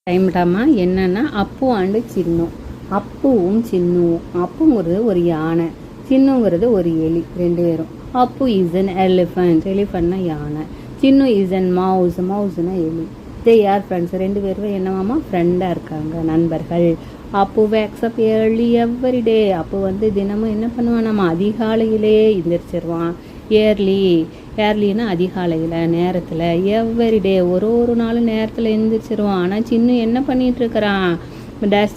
டைம்டாமா என்னன்னா அப்பு அண்டு சின்னு. அப்புவும் சின்னுவும். அப்புங்கிறது ஒரு யானை, சின்னுங்கிறது ஒரு எலி, ரெண்டு பேரும். அப்பு இஸ் அன் எலிஃபண்ட், எலிஃபண்ட்னா யானை. சின்னு இஸ் அன் மவுஸ், மவுஸ்னா எலி. தே ஆர் ஃப்ரெண்ட்ஸ், ரெண்டு பேரும் என்னவாமா ஃப்ரெண்டாக இருக்காங்க, நண்பர்கள். Appu wakes up early every day. Appu தினமும் என்ன பண்ணுவான், அதிகாலையிலே எந்திரிச்சிருவான். ஏர்லின்னா அதிகாலையில், நேரத்தில். எவ்ரி டே ஒரு நாளும் நேரத்தில் எந்திரிச்சிருவான். ஆனால் சின்னு என்ன பண்ணிட்டு இருக்கிறான்,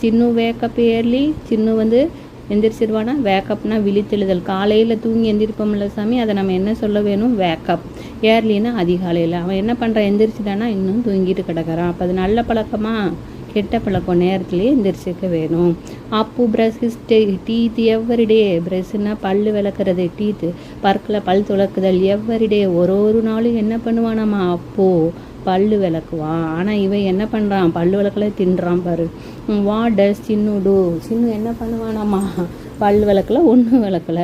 சின்னு வேக்கப் ஏர்லி. சின்னு எந்திரிச்சிருவானா, வேக்கப்னா விழித்தெழுதல். காலையில் தூங்கி எந்திரிப்போம்ல சாமி, அதை நம்ம என்ன சொல்ல வேணும், வேக்கப். ஏர்லின்னா அதிகாலையில். அவன் என்ன பண்ணுறான், எந்திரிச்சிட்டானா இன்னும் தூங்கிட்டு கிடக்கிறான். அப்போ அது நல்ல பழக்கமா கெட்ட பழக்கம், நேரத்துலேயே எந்திரிச்சிக்க வேணும். Appu brush his teeth every day. ப்ரஷ்னா பல் விளக்குறது, டீத்து பற்களை பல் துளக்குதல். எவ்ரி டே ஒரு நாளும் என்ன பண்ணுவானாமா அப்போ பல்லு விளக்குவான். ஆனால் இவன் என்ன பண்ணுறான், பல்லு விளக்கல தின்றான் பாரு. What does Chinnu two. சின்னு என்ன பண்ணுவானாமா, பல்லு விளக்கல, ஒன்றும் விளக்கல.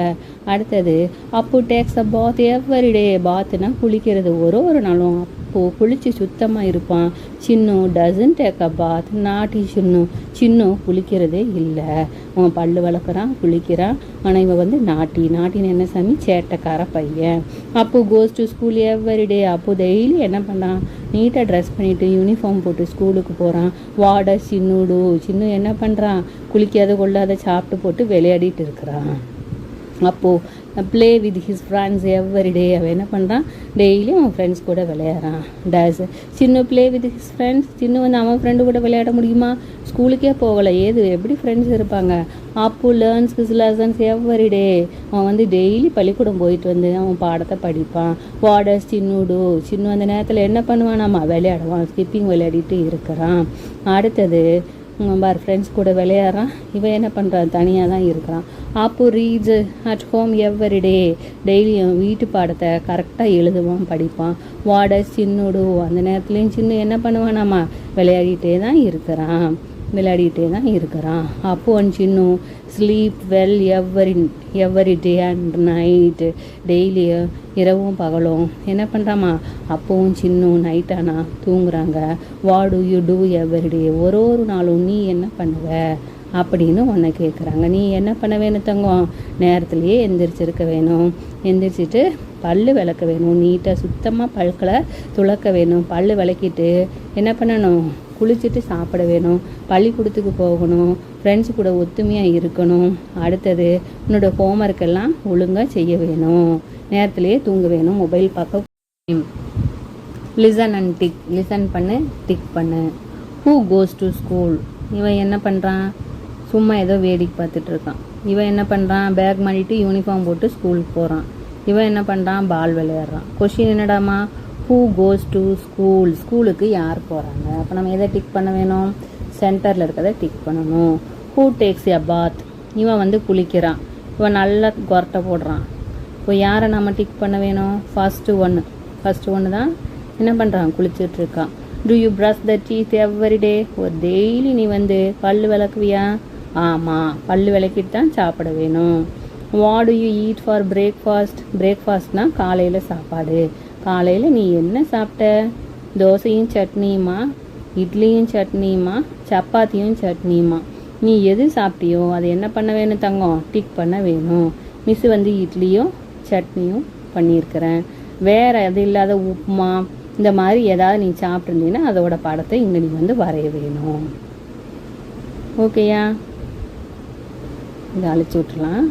அடுத்தது அப்பு takes a path every day. பாத்னா குளிக்கிறது, ஒரு நாளும் அப்போ குளிச்சு சுத்தமாக இருப்பான். சின்னு டசன் டேக் அ பாத், நாட்டி சின்னு. சின்னு குளிக்கிறதே இல்லை. அவன் பல்லு விளக்குறான், குளிக்கிறான். ஆனால் இவன் நாட்டின்னு என்ன சாமி, சேட்டைக்கார பையன். அப்போ கோஸ் டு ஸ்கூல் எவ்ரி டே. அப்போ டெய்லி என்ன பண்ணான், நீட்டாக ட்ரெஸ் பண்ணிவிட்டு யூனிஃபார்ம் போட்டு ஸ்கூலுக்கு போகிறான். வாட சின்னுடு. சின்னு என்ன பண்ணுறான், குளிக்காத கொள்ளாத சாப்பிட்டு போட்டு விளையாடிட்டு இருக்கிறான். அப்போது play with his friends every day. அவன் என்ன பண்ணுறான், டெய்லியும் அவன் ஃப்ரெண்ட்ஸ் கூட விளையாடுறான். Does Chinnu play with his friends. Chinnu அவன் ஃப்ரெண்டு கூட விளையாட முடியுமா, ஸ்கூலுக்கே போகலை, எப்படி ஃப்ரெண்ட்ஸ் இருப்பாங்க. Appu learns his lessons every day. அவன் டெய்லி பள்ளிக்கூடம் போயிட்டு அவன் பாடத்தை படிப்பான். வாடஸ் சின்னுடு. சின்னு அந்த நேரத்தில் என்ன பண்ணுவான், நம்ம விளையாடுவான், ஸ்கிப்பிங் விளையாடிட்டு இருக்கிறான். அடுத்தது பார், ஃப்ரெண்ட்ஸ் கூட விளையாடுறான். இவன் என்ன பண்ணுறான், தனியாக தான் இருக்கிறான். Appu reads at home every day. டெய்லியும் வீட்டு பாடத்தை கரெக்டாக எழுதுவான், படிப்பான். வாடஸ் சின்னுடு. அந்த நேரத்துலையும் சின்ன என்ன பண்ணுவான், நம்ம விளையாடிட்டே தான் இருக்கிறான். அப்போ Chinnu sleep well every day and night. டெய்லியும் இரவும் பகலும் என்ன பண்ணுறாமா, அப்பவும் சின்னு நைட்டானா தூங்குறாங்க. What do you do every day. ஒரு நாளும் நீ என்ன பண்ணுவ அப்படின்னு உன்னை கேட்குறாங்க. நீ என்ன பண்ண வேணும் தங்கம், நேரத்துலையே எந்திரிச்சிருக்க வேணும். எந்திரிச்சிட்டு பல்லு விளக்க வேணும், நீட்டாக சுத்தமாக பல்களை துளக்க வேணும். பல்லு விளக்கிட்டு என்ன பண்ணணும், குளிச்சுட்டு சாப்பிட வேணும். பள்ளிக்கூடத்துக்கு போகணும், ஃப்ரெண்ட்ஸு கூட ஒத்துமையாக இருக்கணும். அடுத்தது உன்னோட ஹோம்ஒர்க் எல்லாம் ஒழுங்காக செய்ய வேணும். நேரத்துலையே தூங்க வேணும், மொபைல் பார்க்க. Listen and tick. லிசன் பண்ணு, டிக் பண்ணு. Who goes to school. இவன் என்ன பண்ணுறான், சும்மா ஏதோ வேடிக்கை பார்த்துட்டு இருக்கான். இவன் என்ன பண்ணுறான், பேக் மாட்டிட்டு யூனிஃபார்ம் போட்டு ஸ்கூலுக்கு போகிறான். இவன் என்ன பண்ணுறான், பால் விளையாடுறான். கொஷின் என்னடாமா, ஹூ கோஸ் டு ஸ்கூல். ஸ்கூலுக்கு யார் போகிறாங்க. அப்போ நம்ம எதை டிக் பண்ண வேணும், சென்டரில் இருக்கிறத டிக் பண்ணணும். ஹூ டேக்ஸ் எ பாத். இவன் குளிக்கிறான். இவன் நல்லா கொரட்டை போடுறான். இப்போ யாரை நம்ம டிக் பண்ண வேணும், ஃபஸ்ட்டு ஒன்று தான் என்ன பண்ணுறான், குளிச்சுட்டு இருக்கான். To you brush the teeth every day. ஒரு டெய்லி நீ பல்லு விளக்குவியா, ஆமாம், பல்லு விளக்கிட்டு தான் சாப்பிட வேணும். What do you eat for breakfast. பிரேக்ஃபாஸ்ட்னா காலையில் சாப்பாடு. காலையில் நீ என்ன சாப்பிட்ட, தோசையும் சட்னியுமா, இட்லியும் சட்னியுமா, சப்பாத்தியும் சட்னியுமா. நீ எது சாப்பிட்டியோ அதை என்ன பண்ண வேணும் தங்கம், டிக் பண்ண வேணும். மிஸ் இட்லியும் சட்னியும் பண்ணியிருக்கிறேன். வேறு எது இல்லாத உப்புமா இந்த மாதிரி ஏதாவது நீ சாப்பிட்ருந்தீங்கன்னா அதோட படத்தை இங்கே நீ வரைய வேணும். ஓகேயா, இதை அழிச்சு விட்டுலாம்.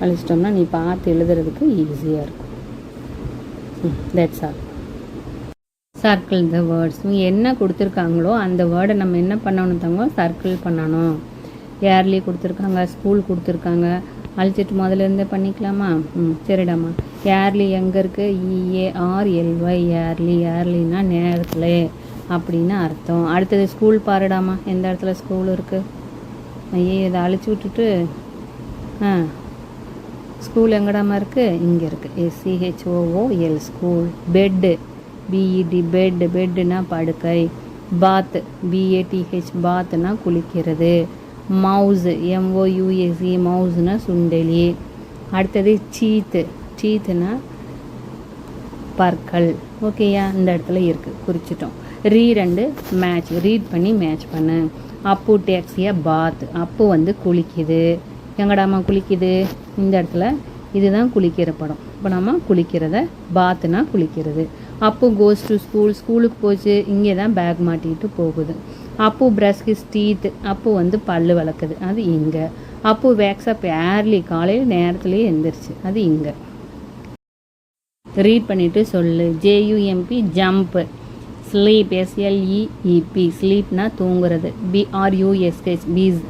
அழிச்சிட்டோம்னா நீ பார்த்து எழுதுறதுக்கு ஈஸியாக இருக்கும். That's all. Circle the words. என்ன கொடுத்துருக்காங்களோ அந்த வேர்டை நம்ம என்ன பண்ணணும் தங்க, சர்க்கிள் பண்ணணும். ஏர்லி கொடுத்துருக்காங்க, ஸ்கூல் கொடுத்துருக்காங்க. அழிச்சிட்டு முதல்ல இருந்தே பண்ணிக்கலாமா, சரிடாம்மா. ஏர்லி எங்கே இருக்குது, EARLY. ஏர்லினா நேரத்தில் அப்படின்னு அர்த்தம். அடுத்தது ஸ்கூல் பாருடாமா, எந்த இடத்துல ஸ்கூல் இருக்குது. இதை அழிச்சு விட்டுட்டு ஸ்கூல் எங்கடாமா இருக்குது, இங்கே இருக்குது, SCHOOL ஸ்கூல். பெட்டு, BED பெட்டுனா படுக்கை. பாத், BATH பாத்னா குளிக்கிறது. Mouse, MOUSE மவுஸ்னா சுண்டெலி. அடுத்தது சீத்துனா பற்கள். ஓகேயா, இந்த இடத்துல இருக்குது, குறிச்சிட்டோம். ரீட் அண்டு மேட்ச், ரீட் பண்ணி மேட்ச் பண்ணு. அப்பு டேக்ஸ் எ பாத், அப்பு வந்து குளிக்குது. எங்கடாமா குளிக்குது? இந்த இடத்துல இதுதான் குளிக்கிற படம். இப்போ நம்ம குளிக்கிறத பாத்துனா குளிக்கிறது. அப்பு கோஸ் டு ஸ்கூல், ஸ்கூலுக்கு போச்சு. இங்கே தான் பேக் மாட்டிட்டு போகுது. அப்பு பிரஷ் ஹிஸ் டீத், அப்பு வந்து பல்லு விளக்குது. அது இங்கே. அப்பு வேக்ஸ் அப் ஏர்லி, காலையில் நேரத்துலேயே எழுந்திரிச்சு. அது இங்கே. ரீட் பண்ணிவிட்டு சொல்லு. ஜேயூஎம்பி ஜம்ப், ஸ்லீப் எஸ்எல்இஇபி, ஸ்லீப்னா தூங்குறது. பிஆர்யூஎஸ்ஹெச் பீஸ்,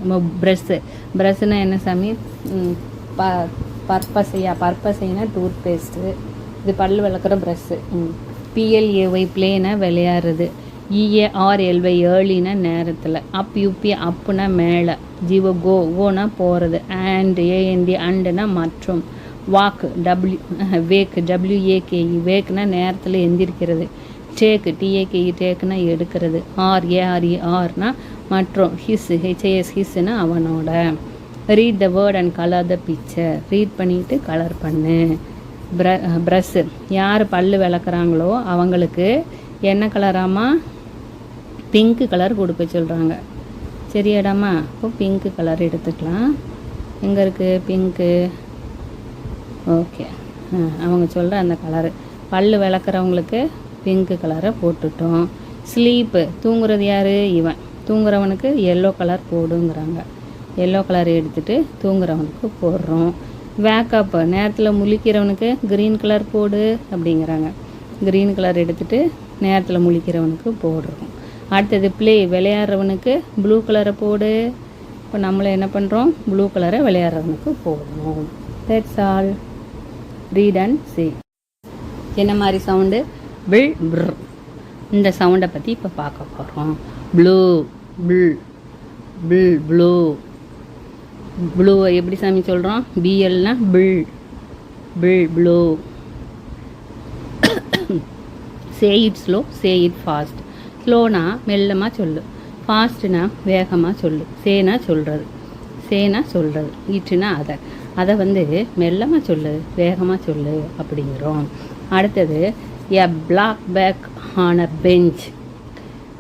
ப்ரஷ்ஷு, ப்ரஷ்ஷுனா என்ன சாமி? பர்பஸைனா டூத் பேஸ்ட்டு. இது பல்லு விளக்குற ப்ரஷ்ஷு. பிஎல்ஏஒய் பிளேனா விளையாடுறது. இஏஆர்எல்ஒய் ஏர்லினா நேரத்தில். அப் யூபி அப்புனா மேலே. ஜிஓ கோனா போகிறது. அண்ட் ஏஎன்டி அண்டுனா மற்றும். வாக் வேக் டபிள்யூஏகேஇ வேக்னா நேரத்தில் எந்திரிக்கிறது. டேக் டிஏகேஇ டேக்குனா எடுக்கிறது. ஆர்ஏஆர்இஆர்னா மற்றும். ஹிஸ் ஹெச்ஏஎஸ் ஹிஸ்னா அவனோட. Read the word and colour the picture, read பண்ணிவிட்டு கலர் பண்ணு. ப்ரஷ்ஷு, யார் பல்லு விளக்குறாங்களோ அவங்களுக்கு என்ன கலராமா? பிங்க்கு கலர் கொடுக்க சொல்கிறாங்க. சரியாடாமா? இப்போ பிங்க்கு கலர் எடுத்துக்கலாம். எங்கே இருக்குது பிங்க்கு? ஓகே, அவங்க சொல்கிற அந்த கலரு. பல்லு விளக்குறவங்களுக்கு பிங்க்கு கலரை போட்டுட்டோம். ஸ்லீப்பு, தூங்குறது யார்? இவன். தூங்குறவனுக்கு எல்லோ கலர் போடுங்கிறாங்க. எல்லோ கலர் எடுத்துகிட்டு தூங்குறவனுக்கு போடுறோம். வேக்கப், நேரத்தில் முழிக்கிறவனுக்கு க்ரீன் கலர் போடு அப்படிங்கிறாங்க. க்ரீன் கலர் எடுத்துகிட்டு நேரத்தில் முழிக்கிறவனுக்கு போடுறோம். அடுத்தது ப்ளே, விளையாடுறவனுக்கு ப்ளூ கலரை போடு. இப்போ நம்மளை என்ன பண்ணுறோம்? ப்ளூ கலரை விளையாடுறவனுக்கு போடுறோம். That's all. Read and say. என்ன மாதிரி சவுண்டு? பில் ப்ர். இந்த சவுண்டை பற்றி இப்போ பார்க்க போகிறோம். ப்ளூ பில், பில் ப்ளூ. ப்ளூவை எப்படி சாமி சொல்கிறோம்? பிஎல்னா பில், பில் blue. Say it slow, say it fast. ஸ்லோனா மெல்லமாக சொல்லு, ஃபாஸ்ட்னா வேகமாக சொல்லு. சேனா சொல்கிறது, சேனா சொல்கிறது. இட்டுனா அதை வந்து மெல்லமாக சொல்லு, வேகமாக சொல்லு அப்படிங்கிறோம். அடுத்தது a black bag on a bench.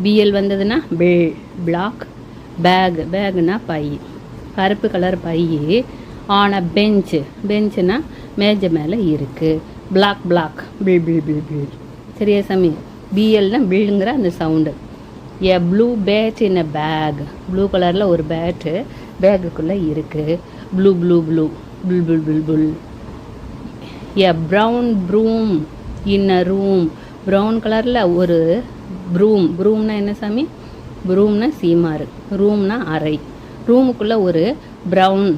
B L வந்ததுன்னா பில், பிளாக். பேக், பேக்னா பை, கருப்பு கலர் பை. ஆன் அ பெஞ்ச், பெஞ்சுனா மேஜை மேலே இருக்குது. பிளாக் பிளாக், பில் பில் பில் பில். சரியா சாமி? பிஎல்னா பில்லுங்கிற அந்த sound. A blue bat in a bag, blue கலரில் ஒரு பேட்டு பேக்குக்குள்ளே இருக்குது. ப்ளூ ப்ளூ ப்ளூ, புல் புல் புல் புல். A brown broom in a room, brown கலரில் ஒரு ப்ரூம். ப்ரூம்னா என்ன சாமி? ப்ரூம்னா சீமாறு, ரூம்னா அறை. ரூமுக்குள்ளே ஒரு ப்ரௌன்,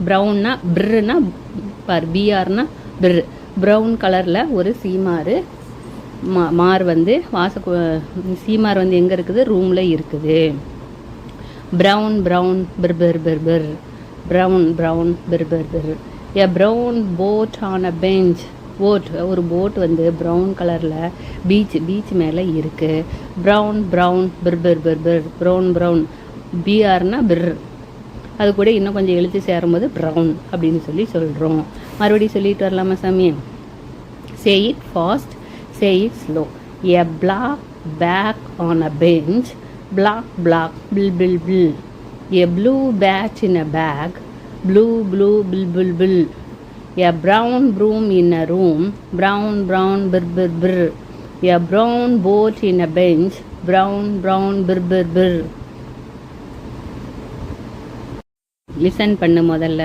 ப்ரௌன்னா ப்ருன்னா பார், பிஆர்னா ப்ரு. ப்ரௌன் கலரில் ஒரு சீமாறு மார் வந்து சீமார் வந்து எங்கே இருக்குது? ரூமில் இருக்குது. Brown brown Pir Pir Pir Pir, brown brown Pir Pir Pir. A brown boat on a bench, boat ஒரு போட் வந்து ப்ரௌன் கலரில் பீச் மேலே இருக்குது. ப்ரௌன் ப்ரௌன் பிர் பிர் பிர் பிர், ப்ரௌன் ப்ரௌன். பிஆர்னா பிர், அது கூட இன்னும் கொஞ்சம் எழுத்து சேரும்போது ப்ரௌன் அப்படின்னு சொல்கிறோம். மறுபடியும் சொல்லிட்டு வரலாமா சாமி? சே it fast, say it slow. A black bag on a bench, black black bill bill bill. A blue bat in a bag, blue blue bill bill bill. A brown broom in a room, brown brown bir bir bir. A brown boat in a bench, brown brown bir bir bir. Listen பண்ணு, முதல்ல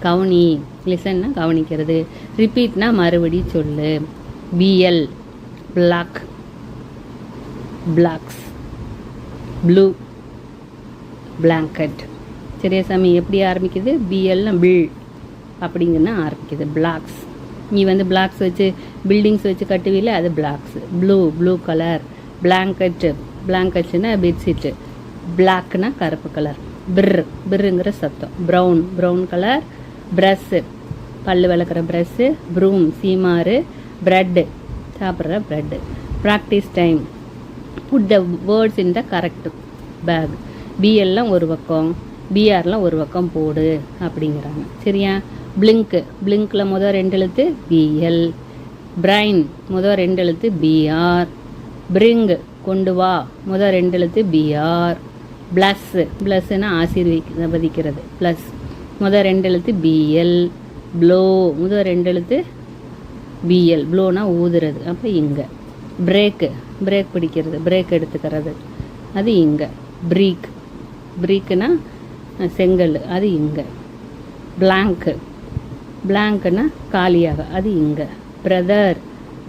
கவனி. லிசன்னா கவனிக்கிறது, ரிப்பீட்னா மறுபடி சொல்லு. BL block, blocks. Blue blanket. சரியா சாமி? எப்படி ஆரம்பிக்குது? பிஎல்னா பில் அப்படிங்கன்னா ஆரம்பிக்குது. பிளாக்ஸ், நீ வந்து பிளாக்ஸ் வச்சு பில்டிங்ஸ் வச்சு கட்டுவீல, அது blocks. Blue blue colour. Blanket, பிளாங்கெட்னா பெட்ஷீட்டு. பிளாக்னா கருப்பு கலர். பிர், பிர்ருங்கிற சத்தம். Brown, brown colour. ப்ரஷ்ஷு, பல்லு விளக்குற ப்ரஷ்ஷு. ப்ரூம் சீமாறு. ப்ரெட்டு, சாப்பிட்ற bread. Practice time. Put the words in the correct bag. பிஎல்லாம் ஒரு பக்கம், பிஆர்லாம் ஒரு பக்கம் போடு அப்படிங்கிறாங்க. சரியா? பிளிங்க்கு, பிளிங்கில் முதல் 2 எழுத்து பிஎல். பிரைன் முதல் 2 எழுத்து பிஆர். பிரிங், கொண்டு வா, முதல் 2 எழுத்து பிஆர். பிளஸ், பிளஸ்னா ஆசீர்வதிக்கிறது, பிளஸ் முதல் 2 எழுத்து பிஎல். ப்ளோ, முதல் 2 எழுத்து பிஎல், ப்ளோனா ஊதுறது, அப்போ இங்கே. பிரேக்கு, பிரேக் பிடிக்கிறது, பிரேக் எடுத்துக்கிறது, அது இங்கே. ப்ரீக், ப்ரீக்குனா செங்கல், அது இங்கே. பிளாங்க்கு, பிளாங்க்னா காலியாக, அது இங்கே. பிரதர்,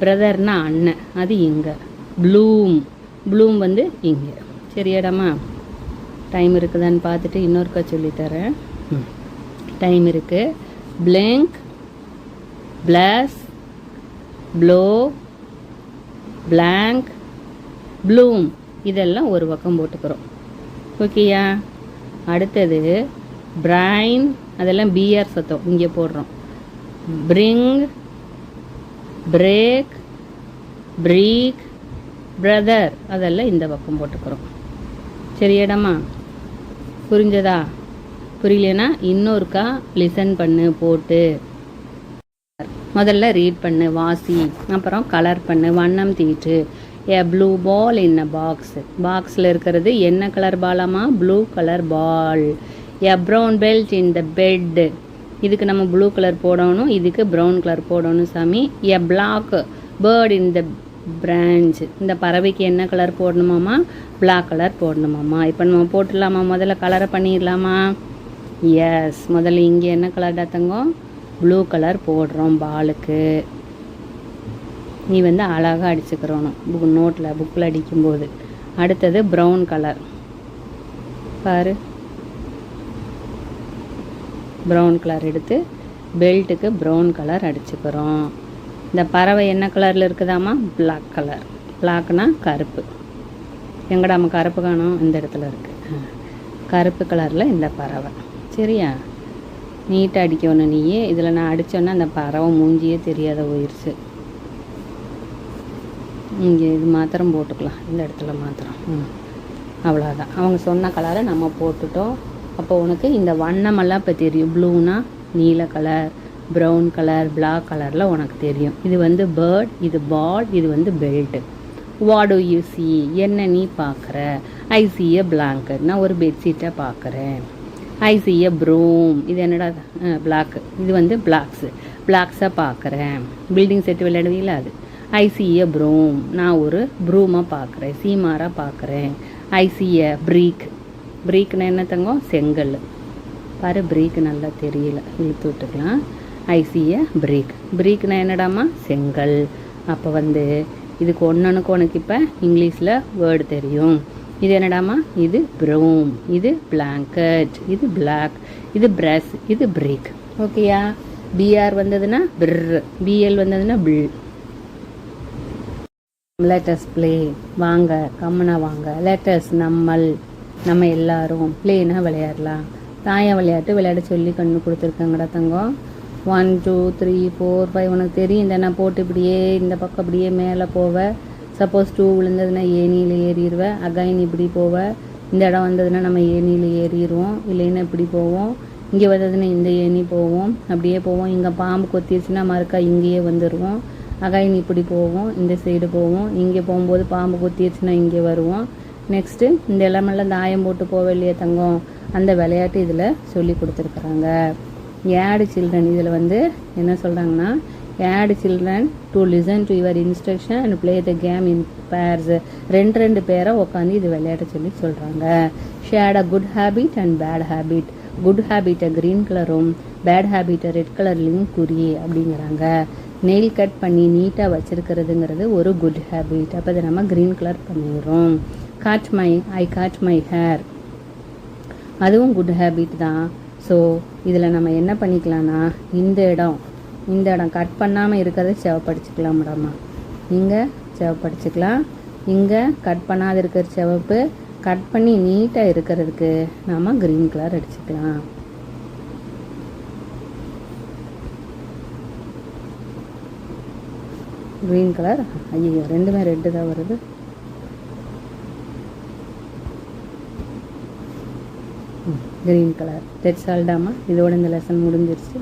பிரதர்னா அண்ணன், அது இங்கே. ப்ளூம், ப்ளூம் வந்து இங்கே. சரியாடாமா? டைம் இருக்குதான்னு பார்த்துட்டு இன்னொருக்கா சொல்லித்தரேன். டைம் இருக்குது. Blink, bless, blow, blank, bloom, இதெல்லாம் ஒரு பக்கம் போட்டுக்கிறோம். ஓகேயா? அடுத்தது பிரைன், அதெல்லாம் பிஆர் சத்தம் இங்கே போடுறோம். பிரிங், பிரேக், ப்ரீக், பிரதர், அதெல்லாம் இந்த பக்கம் போட்டுக்கிறோம். சரியாடாமா? புரிஞ்சதா? புரியலனா இன்னொருக்கா லிசன் பண்ணு, போட்டு முதல்ல ரீட் பண்ணு, வாசி, அப்புறம் கலர் பண்ணு. வண்ணம் தீட்டு. ஏ ப்ளூ பால் இன் அ பாக்ஸ், பாக்ஸில் இருக்கிறது என்ன கலர் பாலாமா? Blue colour ball. A brown belt in the bed, இதுக்கு நம்ம ப்ளூ கலர் போடணும், இதுக்கு ப்ரௌன் கலர் போடணும் சாமி. A black bird in the branch, இந்த பறவைக்கு என்ன கலர் போடணுமாம்மா? பிளாக் கலர் போடணுமாம்மா. இப்போ நம்ம போட்டுடலாமா? முதல்ல கலரை பண்ணிடலாமா? எஸ், முதல்ல இங்கே என்ன கலர்டா தங்கம்? ப்ளூ கலர் போடுறோம் பாலுக்கு. நீ வந்து அழகாக அடிச்சுக்கிறோணும் நோட்டில், புக்கில் அடிக்கும்போது. அடுத்தது ப்ரௌன் கலர் பாரு, ப்ரௌன் கலர் எடுத்து பெல்ட்டுக்கு ப்ரௌன் கலர் அடிச்சுக்கிறோம். இந்த பறவை என்ன கலரில் இருக்குதாம்மா? Black colour. பிளாக்னா கருப்பு. எங்கடாம்மா கருப்பு காணும்? இந்த இடத்துல இருக்குது. கருப்பு கலரில் இந்த பறவை. சரியா? நீட்டாக அடிக்கணும் நீயே. இதில் நான் அடித்தோன்னா அந்த பறவை மூஞ்சியே தெரியாத போயிடுச்சு. இங்கே இது மாத்திரம் போட்டுக்கலாம், இந்த இடத்துல மாத்திரம். அவ்வளோதான். அவங்க சொன்ன கலரை நம்ம போட்டுட்டோம். அப்போ உனக்கு இந்த வண்ணமெல்லாம் இப்போ தெரியும். ப்ளூனா நீல கலர், ப்ரௌன் கலர், பிளாக் கலரில் உனக்கு தெரியும். இது வந்து பேர்ட், இது பால், இது வந்து belt. What do you see, என்ன நீ பார்க்குற? ஐ சி எ பிளாங்கெட், நான் ஒரு பெட்ஷீட்டை பார்க்குறேன். ஐ சி எ ப்ரூம், இது என்னடா? பிளாக்கு, இது வந்து பிளாக்ஸு, பிளாக்ஸை பார்க்குறேன். பில்டிங் செட்டு விளையாடுவீங்களா அது. ஐ சி எ ப்ரூம், நான் ஒரு ப்ரூமாக பார்க்குறேன், சீமாராக பார்க்குறேன். ஐ சி எ ப்ரீக், ப்ரீக்னா என்ன தங்கம்? செங்கல். பாரு, ப்ரீக் நல்லா தெரியல, இழுத்து விட்டுக்கலாம். ஐ சி எ ப்ரீக், ப்ரீக்னா என்னடாமா? செங்கல். அப்போ வந்து இதுக்கு ஒன்றுக்கு உனக்கு இப்போ இங்கிலீஷில் வேர்டு தெரியும். இது என்னடாமா? இது ப்ரூம், இது பிளாங்கெட், இது பிளாக், இது பிரஷ், இது ப்ரீக். ஓகேயா? பிஆர் வந்ததுன்னா பிர், பிஎல் வந்ததுன்னா பில். லெட்டஸ் ப்ளே, வாங்க கம்மனா வாங்க. லெட்டஸ் நம்ம எல்லாரும். ப்ளேனா விளையாடலாம். தாயம் விளையாட்டு விளையாட சொல்லி கண்ணு கொடுத்துருக்காங்கடா தங்கம். 1 2 3 4 5 உனக்கு தெரியும். இந்த நான் போட்டு இப்படியே இந்த பக்கம் அப்படியே மேலே போவேன். சப்போஸ் 2 விழுந்ததுன்னா ஏனியில் ஏறிடுவேன். அகைன் இப்படி போவேன். இந்த இடம் வந்ததுன்னா நம்ம ஏனியில் ஏறிடுவோம், இல்லைன்னா இப்படி போவோம். இங்கே வந்ததுன்னா இந்த ஏணி போவோம், அப்படியே போவோம். இங்கே பாம்பு கொத்திடுச்சுன்னா மறுக்கா இங்கேயே வந்துடுவோம். அகைன் இப்படி போவோம், இந்த சைடு போவோம். இங்கே போகும்போது பாம்பு கொத்திடுச்சுன்னா இங்கே வருவோம். நெக்ஸ்ட்டு இந்த இடமெல்லாம் தாயம் போட்டு போவே இல்லையா தங்கம், அந்த விளையாட்டு இதில் சொல்லி கொடுத்துருக்குறாங்க. ஏடு சில்ட்ரன், இதில் வந்து என்ன சொல்கிறாங்கன்னா, ஏடு children to listen to your instruction and play the game in pairs. 2 பேரை உட்காந்து இது விளையாட சொல்லி சொல்கிறாங்க. Shade a good habit and bad habit. Good ஹேபிட்டை க்ரீன் கலரும் பேட் ஹேபிட்டை ரெட் கலர்லையும் குறி அப்படிங்கிறாங்க. நெயில் கட் பண்ணி நீட்டாக வச்சுருக்கிறதுங்கிறது ஒரு குட் ஹேபிட். அப்போ அதை நம்ம க்ரீன் கலர் பண்ணிடுறோம். ஐ காட் மை ஹேர், அதுவும் குட் ஹேபிட் தான். ஸோ இதில் நம்ம என்ன பண்ணிக்கலாம்னா, இந்த இடம் கட் பண்ணாமல் இருக்கிறத சிவப்படிச்சுக்கலாம் மேடம்மா. இங்கே சிவப்படிச்சுக்கலாம், இங்கே கட் பண்ணாத இருக்கிற சிவப்பு, கட் பண்ணி நீட்டாக இருக்கிறதுக்கு நாம் க்ரீன் கலர் அடிச்சுக்கலாம். க்ரீன் கலர், ஐயோ ரெண்டுமே ரெட்டு தான் வருது. Green colour. தட்ஸ் ஆல் டாமா. இதோட இந்த லெசன் முடிஞ்சிருச்சு.